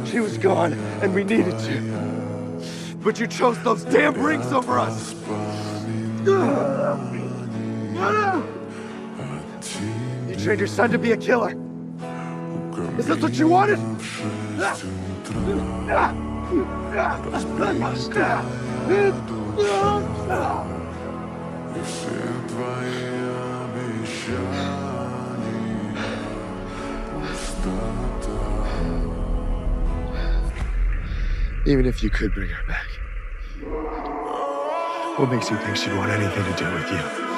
She was gone, and we needed you. But you chose those damn rings over us! You trained your son to be a killer. Is this what you wanted? Even if you could bring her back, what makes you think she'd want anything to do with you?